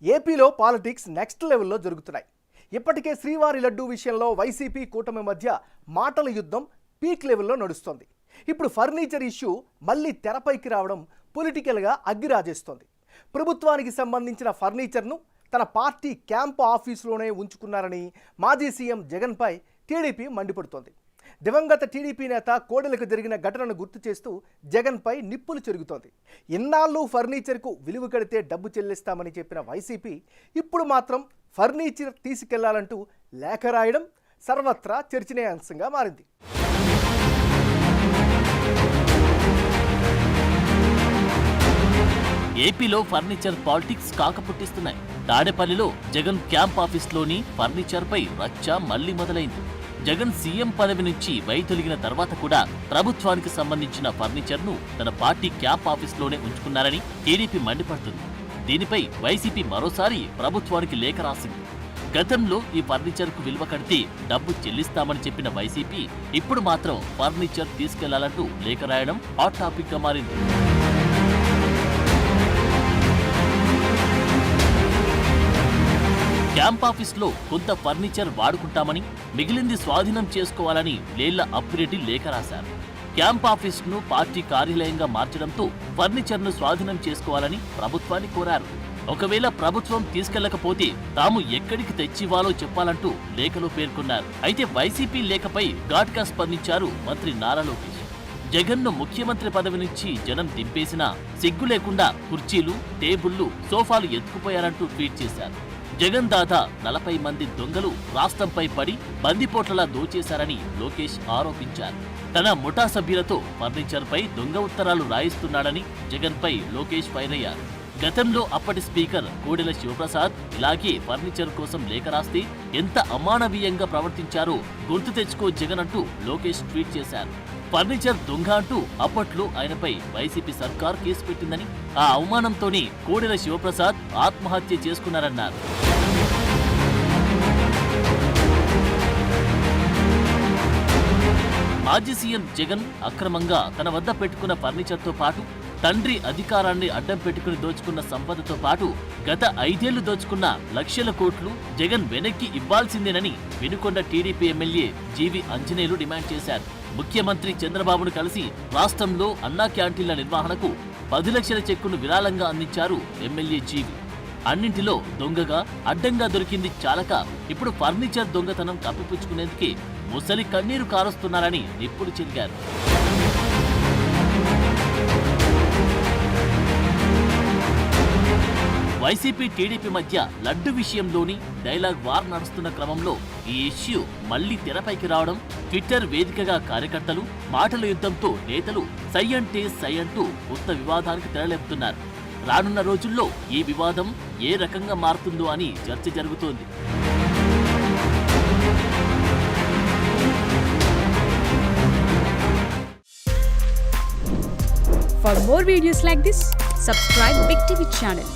ఏపీలో politics next లెవెల్లో జరుగుతున్నాయి. ఇప్పటికే శ్రీవారి లడ్డూ విషయంలో వైసీపీ కూటమి మధ్య మాటల యుద్ధం పీక్ లెవెల్లో నడుస్తోంది. ఇప్పుడు ఫర్నిచర్ ఇష్యూ మళ్ళీ తెరపైకి రావడం పొలిటికల్గా అగ్గిరాజేస్తోంది. ప్రభుత్వానికి సంబంధించిన ఫర్నిచర్ను తన పార్టీ క్యాంపు ఆఫీసులోనే ఉంచుకున్నారని మాజీ సీఎం జగన్పై టీడీపీ మండిపడుతోంది. దివంగత టీడీపీ నేత కోడెలకు జరిగిన ఘటనను గుర్తు చేస్తూ జగన్పై నిప్పులు చెరుగుతోంది. ఇన్నాళ్ళు ఫర్నిచర్కు విలువ కడితే డబ్బు చెల్లిస్తామని చెప్పిన వైసీపీ ఇప్పుడు మాత్రం ఫర్నిచర్ తీసుకెళ్లాలంటూ లేఖ రాయడం సర్వత్రా చర్చనీయాంశంగా మారింది. ఏపీలో ఫర్నిచర్ పాలిటిక్స్ కాకపుట్టిస్తున్నాయి. తాడేపల్లిలో జగన్ క్యాంప్ ఆఫీస్లోని ఫర్నిచర్ పై రచ్చ మళ్లీ మొదలైంది. జగన్ సీఎం పదవి నుంచి వైదొలిగిన తర్వాత కూడా ప్రభుత్వానికి సంబంధించిన ఫర్నిచర్ ను తన పార్టీ క్యాంప్ ఆఫీస్లోనే ఉంచుకున్నారని టీడీపీ మండిపడుతుంది. దీనిపై వైసీపీ మరోసారి ప్రభుత్వానికి లేఖ రాసింది. గతంలో ఈ ఫర్నిచర్ కు విలువ కడితే డబ్బు చెల్లిస్తామని చెప్పిన వైసీపీ ఇప్పుడు మాత్రం ఫర్నిచర్ తీసుకెళ్లాలంటూ లేఖ రాయడం హాట్ టాపిక్ గా మారింది. క్యాంప్ ఆఫీస్లో కొంత ఫర్నిచర్ వాడుకుంటామని, మిగిలింది స్వాధీనం చేసుకోవాలని లేళ్ల అప్పిరెడ్డి లేఖ రాశారు. క్యాంప్ ఆఫీస్ను పార్టీ కార్యాలయంగా మార్చడంతో ఫర్నిచర్ను స్వాధీనం చేసుకోవాలని ప్రభుత్వాన్ని కోరారు. ఒకవేళ ప్రభుత్వం తీసుకెళ్లకపోతే తాము ఎక్కడికి తెచ్చివ్వాలో చెప్పాలంటూ లేఖలో పేర్కొన్నారు. అయితే వైసీపీ లేఖపై ఘాటుగా స్పందించారు మంత్రి నారా లోకేష్. జగన్ను ముఖ్యమంత్రి పదవి నుంచి జనం దింపేసినా సిగ్గు లేకుండా కుర్చీలు, టేబుళ్లు, సోఫాలు ఎత్తుకుపోయారంటూ ట్వీట్ చేశారు. జగన్ దాదా 40 మంది దొంగలు రాష్ట్రంపై పడి బందిపోట్లలా దోచేశారని లోకేష్ ఆరోపించారు. తన ముఠా సభ్యులతో ఫర్నిచర్ పై దొంగ ఉత్తరాలు రాయిస్తున్నాడని జగన్ పై లోకేష్ ఫైర్ అయ్యారు. గతంలో అప్పటి స్పీకర్ కోడెల శివప్రసాద్ ఇలాగే ఫర్నిచర్ కోసం లేఖ రాస్తే ఎంత అమానవీయంగా ప్రవర్తించారో గుర్తు తెచ్చుకో జగన్ అంటూ లోకేష్ ట్వీట్ చేశారు. ఫర్నిచర్ దొంగ అంటూ అప్పట్లో ఆయనపై వైసీపీ సర్కార్ కేసు పెట్టిందని, ఆ అవమానంతోనే కోడెల శివప్రసాద్ ఆత్మహత్య చేసుకున్నారన్నారు. మాజీ సీఎం జగన్ అక్రమంగా తన వద్ద పెట్టుకున్న ఫర్నిచర్తో పాటు తండ్రి అధికారాన్ని అడ్డం పెట్టుకుని దోచుకున్న సంపదతో పాటు గత 5 ఏళ్లు దోచుకున్న లక్షల కోట్లు జగన్ వెనక్కి ఇవ్వాల్సిందేనని వినుకొండ టీడీపీ ఎమ్మెల్యే జీవి ఆంజనేయులు డిమాండ్ చేశారు. ముఖ్యమంత్రి చంద్రబాబును కలిసి రాష్ట్రంలో అన్నా క్యాంటీన్ల నిర్వహణకు 10 లక్షల చెక్కును విరాళంగా అందించారు ఎమ్మెల్యే జీవి. అన్నింటిలో దొంగగా అడ్డంగా దొరికింది చాలక ఇప్పుడు ఫర్నిచర్ దొంగతనం కప్పిపుచ్చుకునేందుకే ముసలి కన్నీరు కారుస్తున్నారని నిప్పులు చెరిగారు. వైసీపీ టీడీపీ మధ్య లడ్డు విషయంలోని డైలాగ్ వార్ నడుస్తున్న క్రమంలో ఈ ఇష్యూ మళ్లీ తెరపైకి రావడం, ట్విట్టర్ వేదికగా కార్యకర్తలు మాటల యుద్ధంతో నేతలు సై అంటే సై అంటూ కొత్త వివాదానికి తెరలేపుతున్నారు. రానున్న రోజుల్లో ఈ వివాదం ఏ రకంగా మారుతుందో అని చర్చ జరుగుతోంది. For more videos like this, subscribe Big TV channel.